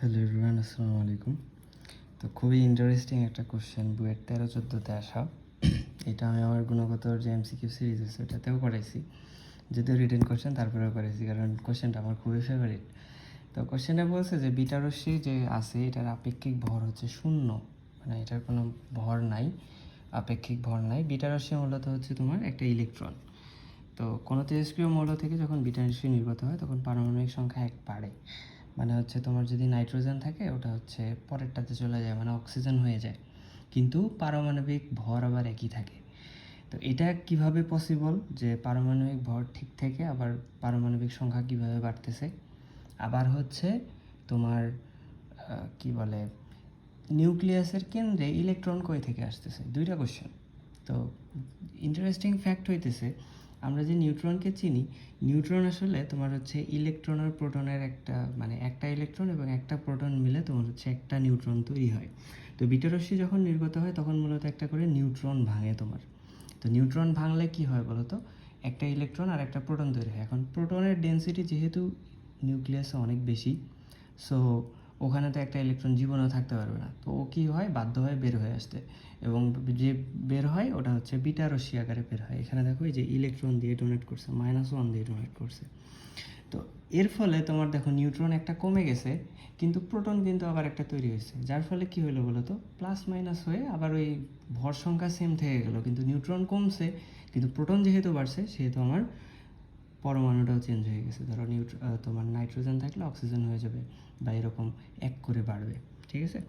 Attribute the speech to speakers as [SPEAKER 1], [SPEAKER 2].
[SPEAKER 1] Hello everyone, আসসালামু আলাইকুম। তো খুবই ইন্টারেস্টিং একটা কোশ্চেন, বুয়েট 13-14-তে আসা। এটা আমি আমার গুণগতর যে এমসিকিউ সিরিজ আছে ওটাতেও করাইছি, যদিও রিটেন কোশ্চেন তারপরেও করাইছি, কারণ কোশ্চেনটা আমার খুবই ফেভারিট। তো কোশ্চেনে বলছে যে বিটা রশ্মি যে আছে এটার আপেক্ষিক ভর হচ্ছে শূন্য, মানে এটার কোনো ভর নাই, আপেক্ষিক ভর নাই। বিটা রশ্মি মূলত হচ্ছে তোমার একটা ইলেকট্রন। তো কোনো তেজস্ক্রিয় মৌল থেকে যখন বিটা রশ্মি নির্গত হয় তখন পারমাণবিক সংখ্যা 1 বাড়ে। মানে হচ্ছে তোমার যদি নাইট্রোজেন থাকে ওটা হচ্ছে পরেরটাতে চলে যায়, মানে অক্সিজেন হয়ে যায়, কিন্তু পারমাণবিক ভর আবার একই থাকে। তো এটা কিভাবে পসিবল যে পারমাণবিক ভর ঠিক থেকে আবার পারমাণবিক সংখ্যা কিভাবে বাড়তেছে? আবার হচ্ছে তোমার কি বলে, নিউক্লিয়াসের কেন্দ্রে ইলেকট্রন কই থেকে আসতেছে? দুইটা কোশ্চেন। তো ইন্টারেস্টিং ফ্যাক্ট হইতেছে, আমরা যে নিউট্রনকে চিনি, নিউট্রন আসলে তোমার হচ্ছে ইলেকট্রন আর প্রোটনের একটা, মানে একটা ইলেকট্রন এবং একটা প্রোটন মিলে তোমার হচ্ছে একটা নিউট্রন তৈরি হয়। তো বিটা রশ্মি যখন নির্গত হয় তখন মূলত একটা করে নিউট্রন ভাঙে তোমার। তো নিউট্রন ভাঙলে কি হয় বলো তো? একটা ইলেকট্রন আর একটা প্রোটন তৈরি হয়। এখন প্রোটনের ডেনসিটি যেহেতু নিউক্লিয়াসে অনেক বেশি, সো ওখানে তো একটা ইলেকট্রন জীবনেও থাকতে পারবে না, তো ও কী হয়, বাধ্য হয়ে বের হয়ে আসতে। এবং যে বের হয় ওটা হচ্ছে বিটা রশ্মি আকারে বের হয়। এখানে দেখো এই যে ইলেকট্রন দিয়ে ডোনেট করছে, -1 দিয়ে ডোনেট করছে। তো এর ফলে তোমার দেখো নিউট্রন একটা কমে গেছে, কিন্তু প্রোটন কিন্তু আবার একটা তৈরি হয়েছে, যার ফলে কী হলো বলো তো? প্লাস মাইনাস হয়ে আবার ওই ভর সংখ্যা সেম থেকে গেলো, কিন্তু নিউট্রন কমছে, কিন্তু প্রোটন যেহেতু বাড়ছে সেহেতু আমার পরমাণুটাও চেঞ্জ হয়ে গেছে। ধরো তোমার নাইট্রোজেন থাকলে অক্সিজেন হয়ে যাবে, বা এরকম এক করে বাড়বে। ঠিক আছে?